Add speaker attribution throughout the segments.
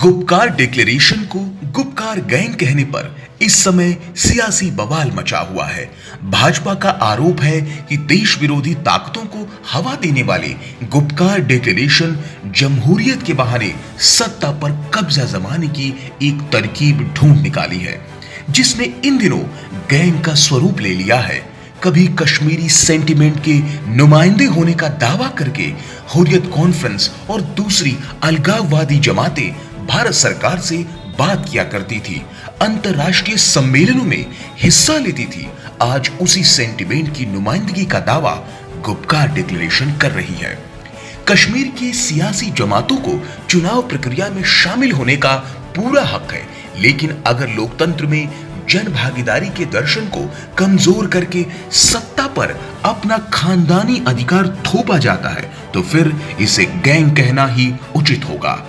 Speaker 1: Gupkar declaration को Gupkar gang कहने पर इस समय सियासी बवाल मचा हुआ है। भाजपा का आरोप है कि देश विरोधी ताकतों को हवा देने वाले गुपकार डिक्लेरेशन जमहूरियत के बहाने सत्ता पर कब्जा जमाने की एक तरकीब ढूंढ निकाली है, जिसने इन दिनों गैंग का स्वरूप ले लिया है। कभी कश्मीरी सेंटिमेंट के नुमाइंदे होने का दावा करके हुर्रियत कॉन्फ्रेंस और दूसरी अलगाववादी जमातें भारत सरकार से बात किया करती थी, अंतरराष्ट्रीय सम्मेलनों में हिस्सा लेती थी। आज उसी सेंटिमेंट की नुमाइंदगी का दावा गुपकार डिक्लेरेशन कर रही है। कश्मीर की सियासी जमातों को चुनाव प्रक्रिया में शामिल होने का पूरा हक है, लेकिन अगर लोकतंत्र में जन भागीदारी के दर्शन को कमजोर करके सत्ता पर अपना खानदानी अधिकार थोपा जाता है तो फिर इसे गैंग कहना ही उचित होगा।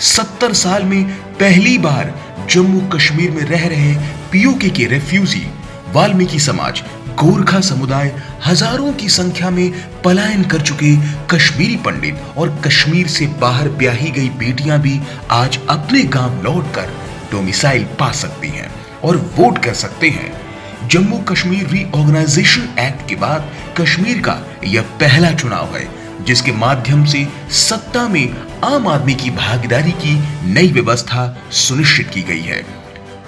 Speaker 1: 70 साल में पहली बार जम्मू कश्मीर में रह रहे पीओके के रेफ्यूजी, वाल्मीकि समाज, गोरखा समुदाय, हजारों की संख्या में पलायन कर चुके कश्मीरी पंडित और कश्मीर से बाहर ब्याही गई बेटियां भी आज अपने गांव लौटकर डोमिसाइल पा सकती हैं और वोट कर सकते हैं। जम्मू कश्मीर रीऑर्गेनाइजेशन एक्ट के बाद कश्मीर का यह पहला चुनाव है जिसके माध्यम से सत्ता में आम आदमी की भागीदारी की नई व्यवस्था सुनिश्चित की गई है।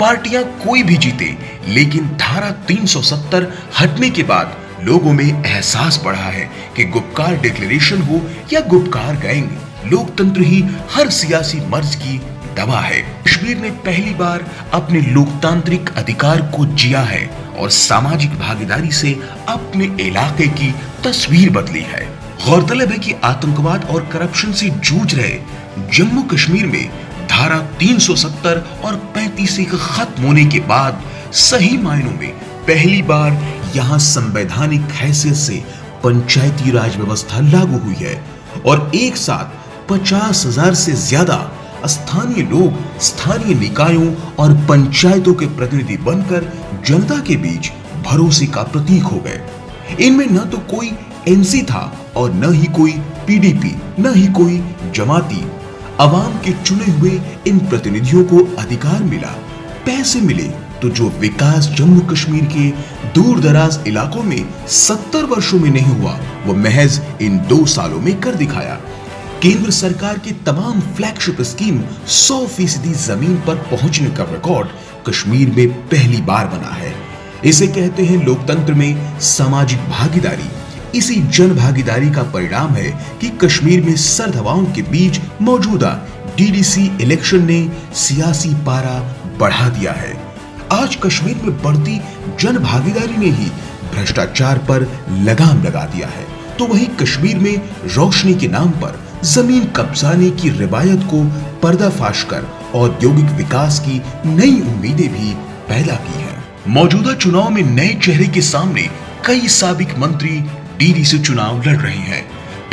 Speaker 1: पार्टियां कोई भी जीते, लेकिन धारा 370 हटने के बाद लोगों में एहसास बढ़ा है कि गुपकार डिक्लेरेशन हो या गुपकार गैंग, लोकतंत्र ही हर सियासी मर्ज की दवा है। कश्मीर ने पहली बार अपने लोकतांत्रिक अधिकार को जिया है और सामाजिक भागीदारी से अपने इलाके की तस्वीर बदली है। गौरतलब है कि आतंकवाद और करप्शन से जूझ रहे जम्मू कश्मीर में धारा 370 और 35 के खत्म होने के बाद सही मायनों में पहली बार यहां संवैधानिक हैसियत से पंचायती राज व्यवस्था लागू हुई है और एक साथ 50,000 से ज्यादा स्थानीय लोग स्थानीय निकायों और पंचायतों के प्रतिनिधि बनकर जनता के बीच भरोसे का प्रतीक हो गए। इनमें न तो कोई एनसी था और न ही कोई पीडीपी, न ही कोई जमाती। अवाम के चुने हुए इन प्रतिनिधियों को अधिकार मिला, पैसे मिले, तो जो विकास जम्मू कश्मीर के दूर दराज इलाकों में 70 वर्षों में नहीं हुआ, वो महज इन 2 सालों में कर दिखाया। केंद्र सरकार की तमाम फ्लैगशिप स्कीम 100% जमीन पर पहुंचने का रिकॉर्ड कश्मीर में पहली बार बना है। इसे कहते हैं लोकतंत्र में सामाजिक भागीदारी। इसी जन भागीदारी का परिणाम है कि कश्मीर में सर्द हवाओं के बीच मौजूदा डीडीसी इलेक्शन ने सियासी पारा बढ़ा दिया है। आज कश्मीर में बढ़ती जन भागीदारी ने ही भ्रष्टाचार पर लगाम लगा दिया है, तो वहीं कश्मीर में रोशनी के नाम पर जमीन कब्जाने की रिवायत को पर्दाफाश कर औद्योगिक विकास की नई उम्मीदें भी पैदा की हैं। मौजूदा चुनाव में नए चेहरे के सामने कई साबिक मंत्री डीडीसी चुनाव लड़ रहे हैं।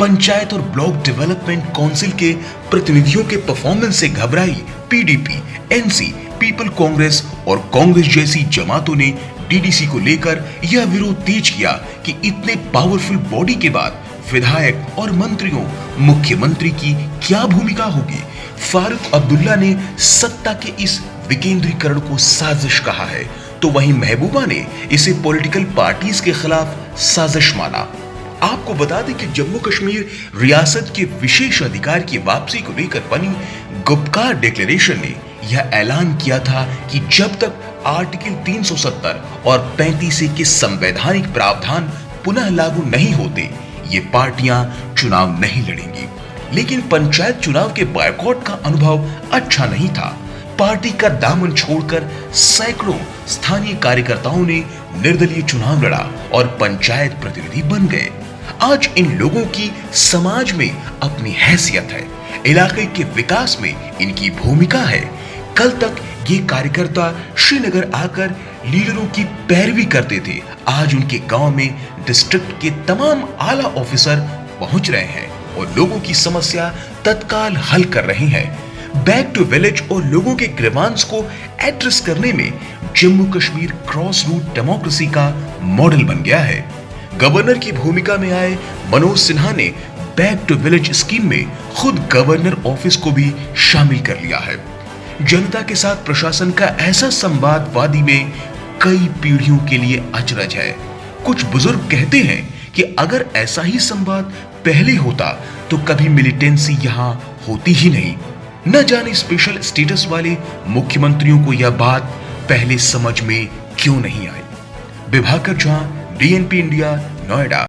Speaker 1: पंचायत और ब्लॉक डेवलपमेंट काउंसिल के प्रतिनिधियों के परफॉर्मेंस से घबराई पीडीपी, एनसी, पीपल कांग्रेस और कांग्रेस जैसी जमातों ने डीडीसी को लेकर यह विरोध तेज किया कि इतने पावरफुल बॉडी के बाद विधायक और मंत्रियों, मुख्यमंत्री की क्या भूमिका होगी। फारूक अब्दुल्ला ने सत्ता के इस विकेंद्रीकरण को साजिश कहा है, तो वहीं महबूबा ने इसे पॉलिटिकल पार्टीज के खिलाफ साजिश माना। आपको बता दें कि जम्मू कश्मीर रियासत के विशेष अधिकार की वापसी को लेकर बनी गुपकार डिक्लेरेशन ने यह ऐलान किया था कि जब तक आर्टिकल 370 और 35 के संवैधानिक प्रावधान पुनः लागू नहीं होते, ये पार्टियां चुनाव नहीं लड़ेंगी। लेकिन पंचायत चुनाव के बायकॉट का अनुभव अच्छा नहीं था। पार्टी का दामन छोड़कर सैकड़ों स्थानीय कार्यकर्ताओं ने निर्दलीय चुनाव लड़ा और पंचायत प्रतिनिधि बन गए। आज इन लोगों की समाज में अपनी हैसियत है, इलाके के विकास में इनकी भूमिका है। कल तक ये कार्यकर्ता श्रीनगर आकर लीडरों की पैरवी करते थे, आज उनके गांव में डिस्ट्रिक्ट के तमाम आला ऑफिसर पहुंच रहे हैं और लोगों की समस्या तत्काल हल कर रहे हैं। बैक टू विलेज और लोगों के ग्रीवांस को एड्रेस करने में जम्मू कश्मीर क्रॉस रूट डेमोक्रेसी का मॉडल बन गया है। गवर्नर की भूमिका में आए मनोज सिन्हा ने बैक टू विलेज स्कीम में खुद गवर्नर ऑफिस को भी शामिल कर लिया है। जनता के साथ प्रशासन का ऐसा संवाद वादी में कई पीढ़ियों के लिए अचरज है। कुछ बुजुर्ग कहते हैं कि अगर ऐसा ही संवाद पहले होता तो कभी मिलिटेंसी यहां होती ही नहीं। न जाने स्पेशल स्टेटस वाले मुख्यमंत्रियों को यह बात पहले समझ में क्यों नहीं आई। Vibhakar Jha, DNP India, Noida.